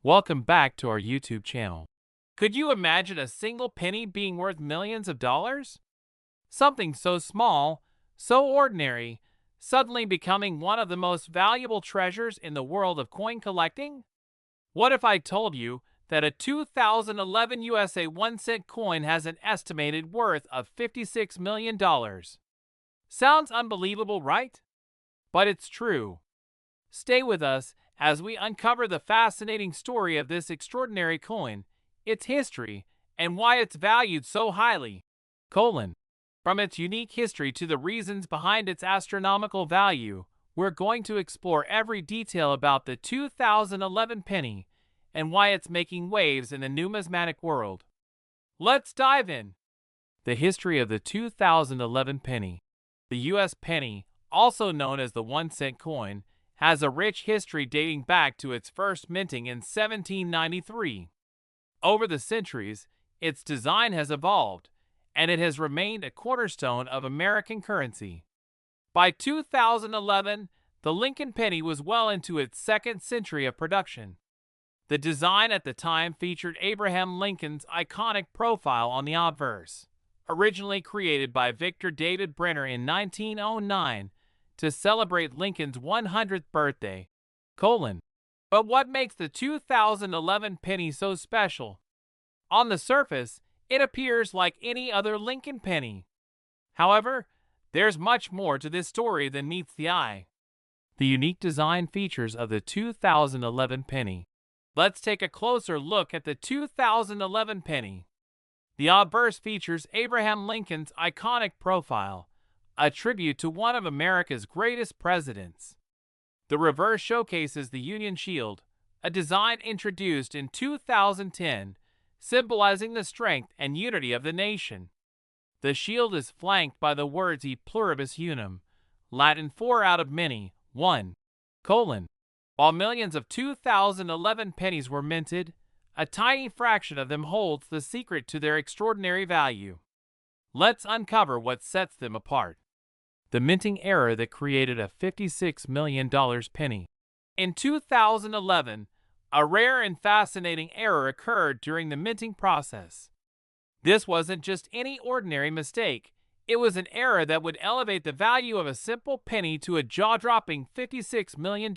Welcome back to our YouTube channel. Could you imagine a single penny being worth millions of dollars? Something so small, so ordinary, suddenly becoming one of the most valuable treasures in the world of coin collecting? What if I told you that a 2011 USA 1-cent coin has an estimated worth of $56 million? Sounds unbelievable, right? But it's true. Stay with us as we uncover the fascinating story of this extraordinary coin, its history, and why it's valued so highly. From its unique history to the reasons behind its astronomical value, we're going to explore every detail about the 2011 penny and why it's making waves in the numismatic world. Let's dive in. The history of the 2011 penny. The U.S. penny, also known as the 1-cent coin, has a rich history dating back to its first minting in 1793. Over the centuries, its design has evolved, and it has remained a cornerstone of American currency. By 2011, the Lincoln penny was well into its second century of production. The design at the time featured Abraham Lincoln's iconic profile on the obverse, originally created by Victor David Brenner in 1909 to celebrate Lincoln's 100th birthday. But what makes the 2011 penny so special? On the surface, it appears like any other Lincoln penny. However, there's much more to this story than meets the eye. The unique design features of the 2011 penny. Let's take a closer look at the 2011 penny. The obverse features Abraham Lincoln's iconic profile, a tribute to one of America's greatest presidents. The reverse showcases the Union Shield, a design introduced in 2010, symbolizing the strength and unity of the nation. The shield is flanked by the words E pluribus unum, Latin for out of many, one. While millions of 2011 pennies were minted, a tiny fraction of them holds the secret to their extraordinary value. Let's uncover what sets them apart. The minting error that created a $56 million penny. In 2011, a rare and fascinating error occurred during the minting process. This wasn't just any ordinary mistake. It was an error that would elevate the value of a simple penny to a jaw-dropping $56 million.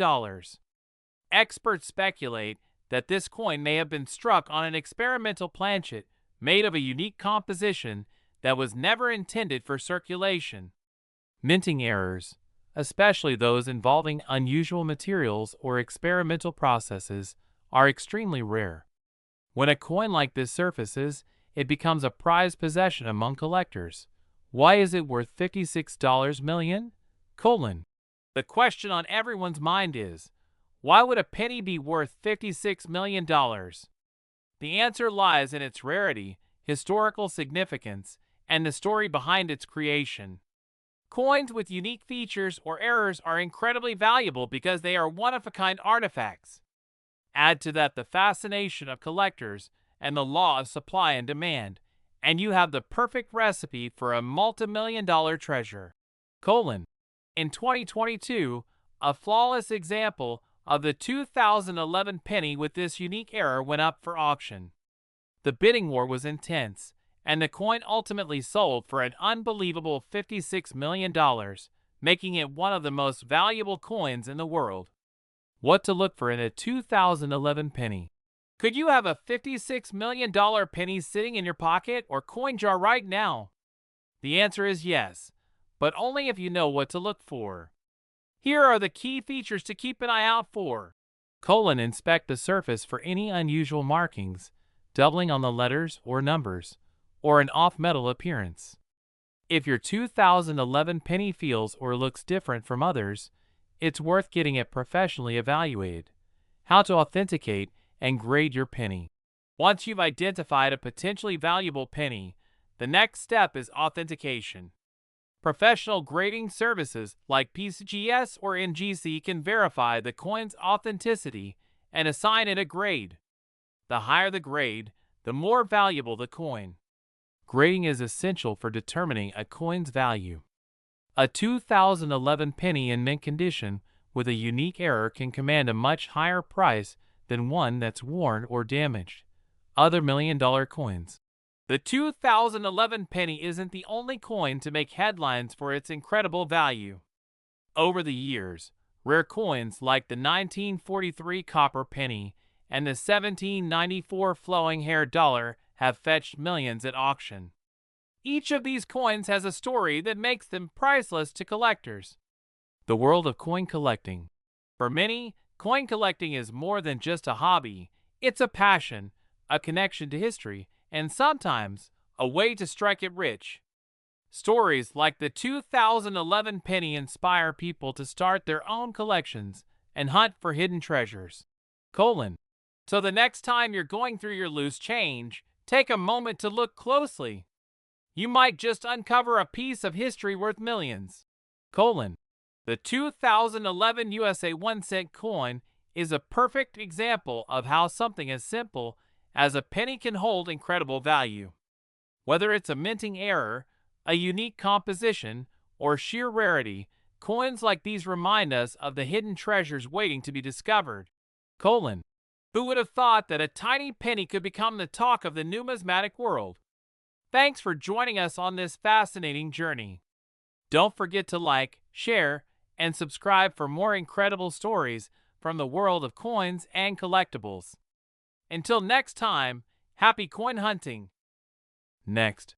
Experts speculate that this coin may have been struck on an experimental planchet made of a unique composition that was never intended for circulation. Minting errors, especially those involving unusual materials or experimental processes, are extremely rare. When a coin like this surfaces, it becomes a prized possession among collectors. Why is it worth $56 million? The question on everyone's mind is, why would a penny be worth $56 million? The answer lies in its rarity, historical significance, and the story behind its creation. Coins with unique features or errors are incredibly valuable because they are one-of-a-kind artifacts. Add to that the fascination of collectors and the law of supply and demand, and you have the perfect recipe for a multi-million-dollar treasure. In 2022, a flawless example of the 2011 penny with this unique error went up for auction. The bidding war was intense, and the coin ultimately sold for an unbelievable $56 million, making it one of the most valuable coins in the world. What to look for in a 2011 penny? Could you have a $56 million penny sitting in your pocket or coin jar right now? The answer is yes, but only if you know what to look for. Here are the key features to keep an eye out for. Inspect the surface for any unusual markings, doubling on the letters or numbers, or an off-metal appearance. If your 2011 penny feels or looks different from others, it's worth getting it professionally evaluated. How to authenticate and grade your penny. Once you've identified a potentially valuable penny, the next step is authentication. Professional grading services like PCGS or NGC can verify the coin's authenticity and assign it a grade. The higher the grade, the more valuable the coin. Grading is essential for determining a coin's value. A 2011 penny in mint condition with a unique error can command a much higher price than one that's worn or damaged. Other million-dollar coins. The 2011 penny isn't the only coin to make headlines for its incredible value. Over the years, rare coins like the 1943 copper penny and the 1794 flowing hair dollar have fetched millions at auction. Each of these coins has a story that makes them priceless to collectors. The world of coin collecting. For many, coin collecting is more than just a hobby. It's a passion, a connection to history, and sometimes a way to strike it rich. Stories like the 2011 penny inspire people to start their own collections and hunt for hidden treasures. So the next time you're going through your loose change, take a moment to look closely. You might just uncover a piece of history worth millions. The 2011 USA 1-cent coin is a perfect example of how something as simple as a penny can hold incredible value. Whether it's a minting error, a unique composition, or sheer rarity, coins like these remind us of the hidden treasures waiting to be discovered. Who would have thought that a tiny penny could become the talk of the numismatic world? Thanks for joining us on this fascinating journey. Don't forget to like, share, and subscribe for more incredible stories from the world of coins and collectibles. Until next time, happy coin hunting! Next,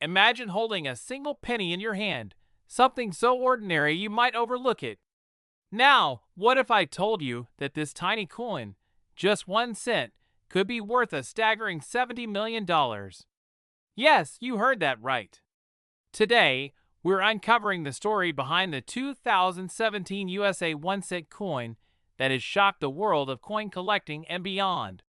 imagine holding a single penny in your hand, something so ordinary you might overlook it. Now, what if I told you that this tiny coin, just 1 cent, could be worth a staggering $70 million? Yes, you heard that right. Today, we're uncovering the story behind the 2017 USA 1-cent coin that has shocked the world of coin collecting and beyond.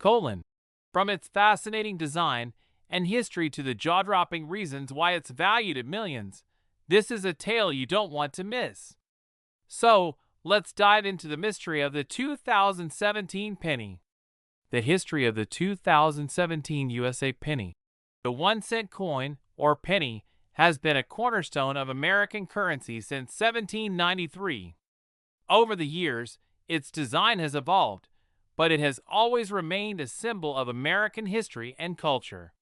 From its fascinating design and history to the jaw-dropping reasons why it's valued at millions, this is a tale you don't want to miss. So, let's dive into the mystery of the 2017 penny. The history of the 2017 USA penny. The 1-cent coin, or penny, has been a cornerstone of American currency since 1793. Over the years, its design has evolved, but it has always remained a symbol of American history and culture.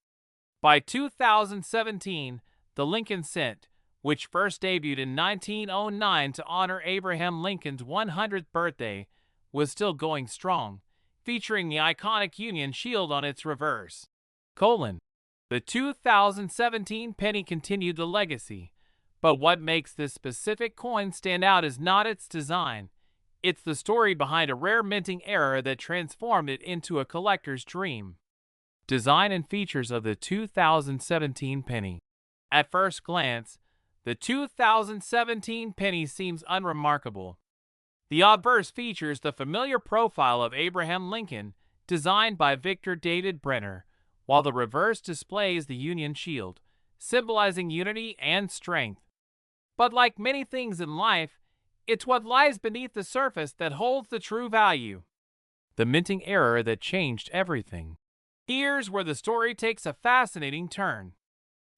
By 2017, the Lincoln cent, which first debuted in 1909 to honor Abraham Lincoln's 100th birthday, was still going strong, featuring the iconic Union shield on its reverse. The 2017 penny continued the legacy, but what makes this specific coin stand out is not its design. It's the story behind a rare minting error that transformed it into a collector's dream. Design and features of the 2017 penny. At first glance, the 2017 penny seems unremarkable. The obverse features the familiar profile of Abraham Lincoln, designed by Victor David Brenner, while the reverse displays the Union shield, symbolizing unity and strength. But like many things in life, it's what lies beneath the surface that holds the true value. The minting error that changed everything. Here's where the story takes a fascinating turn.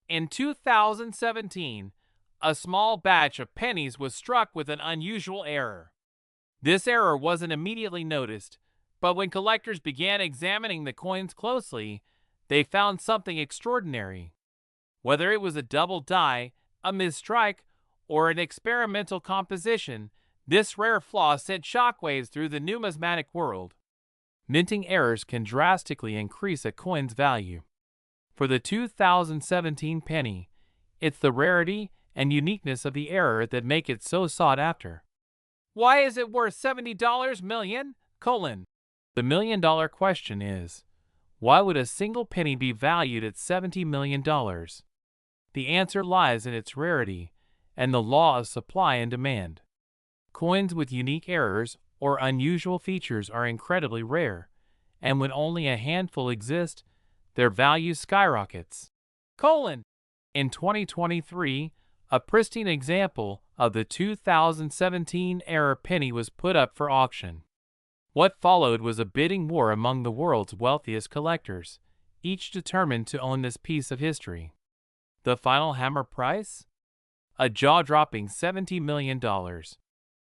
In 2017, a small batch of pennies was struck with an unusual error. This error wasn't immediately noticed, but when collectors began examining the coins closely, they found something extraordinary. Whether it was a double die, a misstrike, or an experimental composition, this rare flaw sent shockwaves through the numismatic world. Minting errors can drastically increase a coin's value. For the 2017 penny, it's the rarity and uniqueness of the error that make it so sought after. Why is it worth $70 million? The million-dollar question is, why would a single penny be valued at $70 million? The answer lies in its rarity and the law of supply and demand. Coins with unique errors or unusual features are incredibly rare, and when only a handful exist, their value skyrockets. In 2023, a pristine example of the 2017 era penny was put up for auction. What followed was a bidding war among the world's wealthiest collectors, each determined to own this piece of history. The final hammer price? A jaw-dropping $70 million.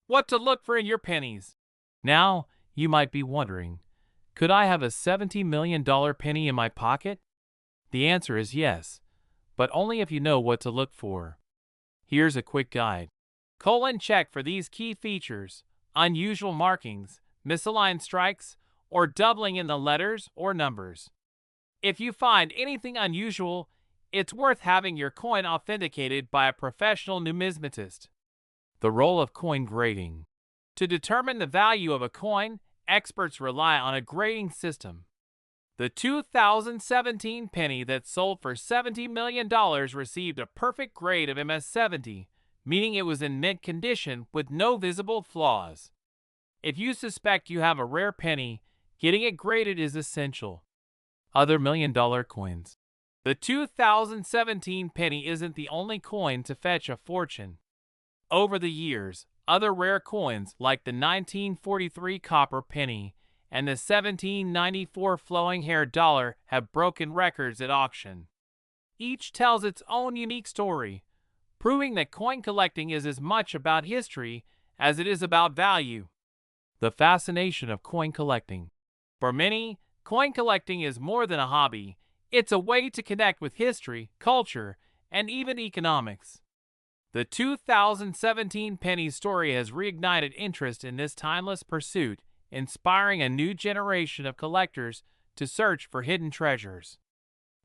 What to look for in your pennies? Now, You might be wondering, could I have a $70 million penny in my pocket? The answer is yes, but only if you know what to look for. Here's a quick guide. Check for these key features: unusual markings, misaligned strikes, or doubling in the letters or numbers. If you find anything unusual, it's worth having your coin authenticated by a professional numismatist. The role of coin grading. To determine the value of a coin, experts rely on a grading system. The 2017 penny that sold for $70 million received a perfect grade of MS-70, meaning it was in mint condition with no visible flaws. If you suspect you have a rare penny, getting it graded is essential. Other million-dollar coins. The 2017 penny isn't the only coin to fetch a fortune. Over the years, other rare coins like the 1943 copper penny and the 1794 flowing hair dollar have broken records at auction. Each tells its own unique story, proving that coin collecting is as much about history as it is about value. The fascination of coin collecting. For many, coin collecting is more than a hobby. It's a way to connect with history, culture, and even economics. The 2017 penny story has reignited interest in this timeless pursuit, inspiring a new generation of collectors to search for hidden treasures.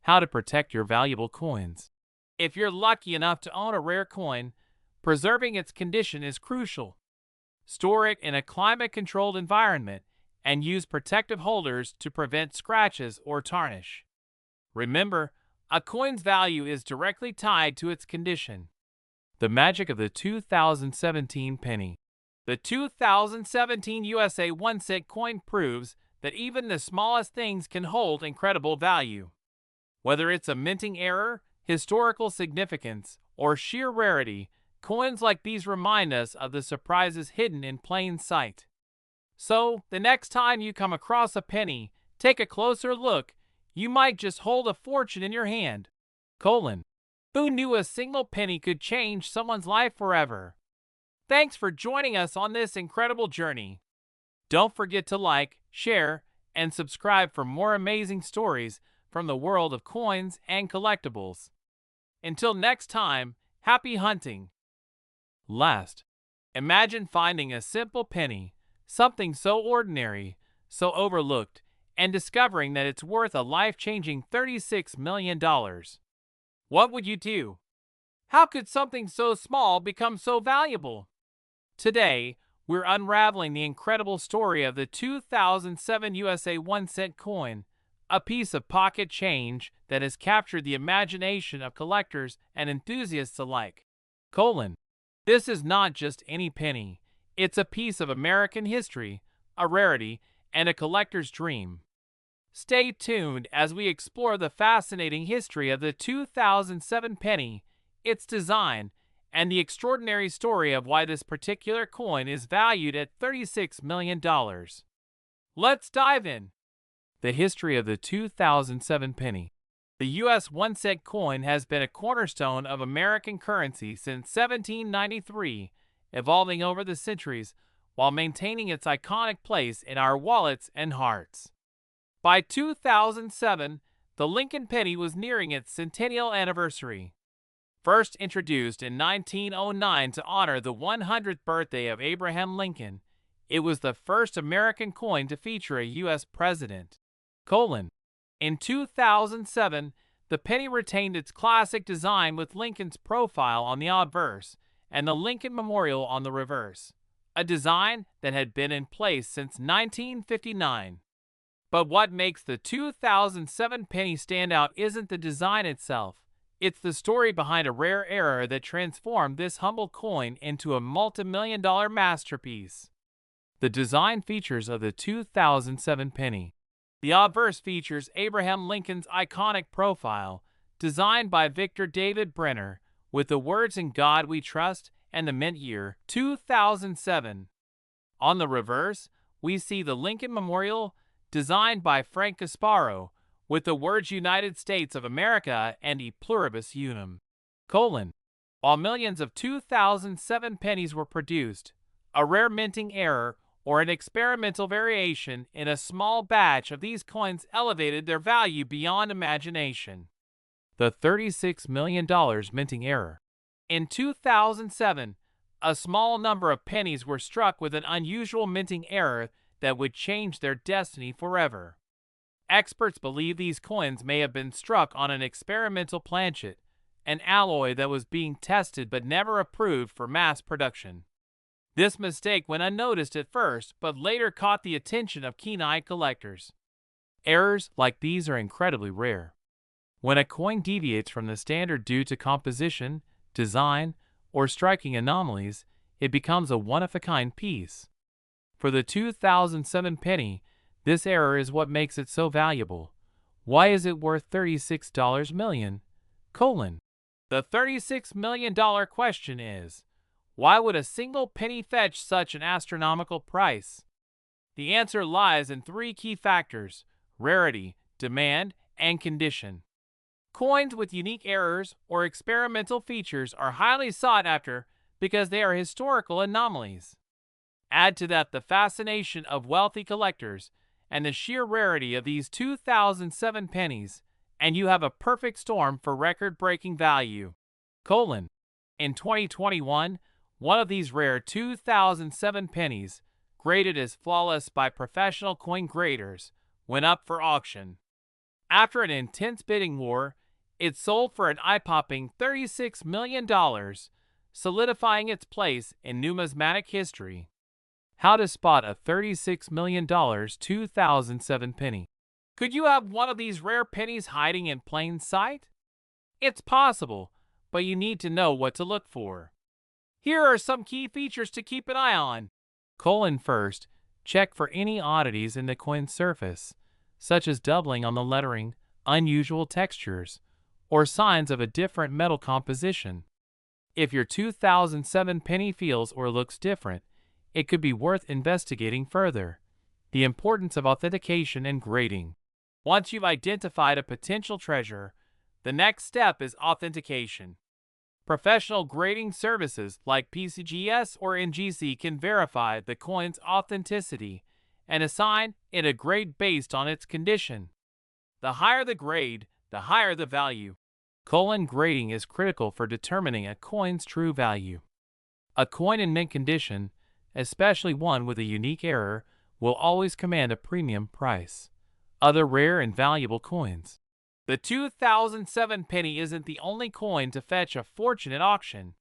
How to protect your valuable coins. If you're lucky enough to own a rare coin, preserving its condition is crucial. Store it in a climate-controlled environment and use protective holders to prevent scratches or tarnish. Remember, a coin's value is directly tied to its condition. The magic of the 2017 penny. The 2017 USA 1-cent coin proves that even the smallest things can hold incredible value. Whether it's a minting error, historical significance, or sheer rarity, coins like these remind us of the surprises hidden in plain sight. So, the next time you come across a penny, take a closer look. You might just hold a fortune in your hand. Who knew a single penny could change someone's life forever? Thanks for joining us on this incredible journey. Don't forget to like, share, and subscribe for more amazing stories from the world of coins and collectibles. Until next time, happy hunting. Last, imagine finding a simple penny, something so ordinary, so overlooked, and discovering that it's worth a life-changing $36 million. What would you do? How could something so small become so valuable? Today, we're unraveling the incredible story of the 2007 USA 1-cent coin, a piece of pocket change that has captured the imagination of collectors and enthusiasts alike. This is not just any penny. It's a piece of American history, a rarity, and a collector's dream. Stay tuned as we explore the fascinating history of the 2007 penny, its design, and the extraordinary story of why this particular coin is valued at $36 million. Let's dive in. The history of the 2007 penny. The U.S. 1-cent coin has been a cornerstone of American currency since 1793, evolving over the centuries while maintaining its iconic place in our wallets and hearts. By 2007, the Lincoln penny was nearing its centennial anniversary. First introduced in 1909 to honor the 100th birthday of Abraham Lincoln, it was the first American coin to feature a U.S. president. In 2007, the penny retained its classic design with Lincoln's profile on the obverse and the Lincoln Memorial on the reverse, a design that had been in place since 1959. But what makes the 2007 penny stand out isn't the design itself. It's the story behind a rare error that transformed this humble coin into a multi-million-dollar masterpiece. The design features of the 2007 penny. The obverse features Abraham Lincoln's iconic profile, designed by Victor David Brenner, with the words "In God We Trust" and the mint year 2007. On the reverse, we see the Lincoln Memorial, designed by Frank Gasparo, with the words United States of America and E Pluribus Unum. While millions of 2007 pennies were produced, a rare minting error, or an experimental variation in a small batch of these coins elevated their value beyond imagination. The $36 million minting error. In 2007, a small number of pennies were struck with an unusual minting error that would change their destiny forever. Experts believe these coins may have been struck on an experimental planchet, an alloy that was being tested but never approved for mass production. This mistake went unnoticed at first, but later caught the attention of keen-eyed collectors. Errors like these are incredibly rare. When a coin deviates from the standard due to composition, design, or striking anomalies, it becomes a one-of-a-kind piece. For the 2007 penny, this error is what makes it so valuable. Why is it worth $36 million? The $36 million question is, why would a single penny fetch such an astronomical price? The answer lies in three key factors: rarity, demand, and condition. Coins with unique errors or experimental features are highly sought after because they are historical anomalies. Add to that the fascination of wealthy collectors and the sheer rarity of these 2007 pennies, and you have a perfect storm for record-breaking value. In 2021, one of these rare 2007 pennies, graded as flawless by professional coin graders, went up for auction. After an intense bidding war, it sold for an eye-popping $36 million, solidifying its place in numismatic history. How to spot a $36 million 2007 penny. Could you have one of these rare pennies hiding in plain sight? It's possible, but you need to know what to look for. Here are some key features to keep an eye on. First, check for any oddities in the coin's surface, such as doubling on the lettering, unusual textures, or signs of a different metal composition. If your 2007 penny feels or looks different, it could be worth investigating further. The importance of authentication and grading. Once you've identified a potential treasure, the next step is authentication. Professional grading services like PCGS or NGC can verify the coin's authenticity and assign it a grade based on its condition. The higher the grade, the higher the value. Grading is critical for determining a coin's true value. A coin in mint condition, especially one with a unique error, will always command a premium price. Other rare and valuable coins. The 2007 penny isn't the only coin to fetch a fortune at auction.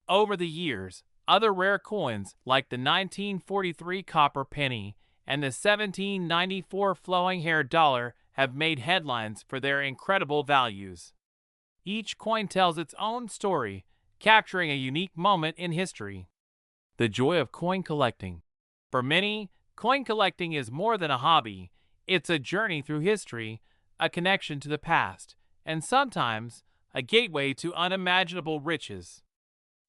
Over the years, other rare coins like the 1943 copper penny and the 1794 flowing hair dollar have made headlines for their incredible values. Each coin tells its own story, capturing a unique moment in history. The joy of coin collecting. For many, coin collecting is more than a hobby. It's a journey through history, a connection to the past, and sometimes a gateway to unimaginable riches.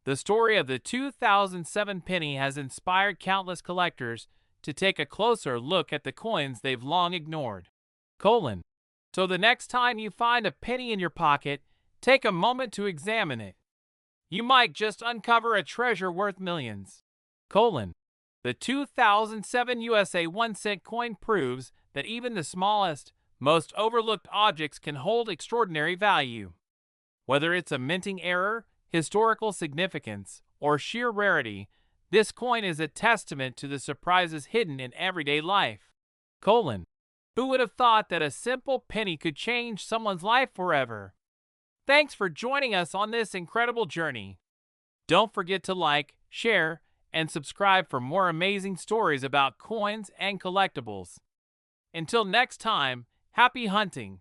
The story of the 2007 penny has inspired countless collectors to take a closer look at the coins they've long ignored. So the next time you find a penny in your pocket, take a moment to examine it. You might just uncover a treasure worth millions. The 2007 USA 1-cent coin proves that even the smallest, most overlooked objects can hold extraordinary value. Whether it's a minting error, historical significance, or sheer rarity, this coin is a testament to the surprises hidden in everyday life. Who would have thought that a simple penny could change someone's life forever? Thanks for joining us on this incredible journey. Don't forget to like, share, and subscribe for more amazing stories about coins and collectibles. Until next time, happy hunting!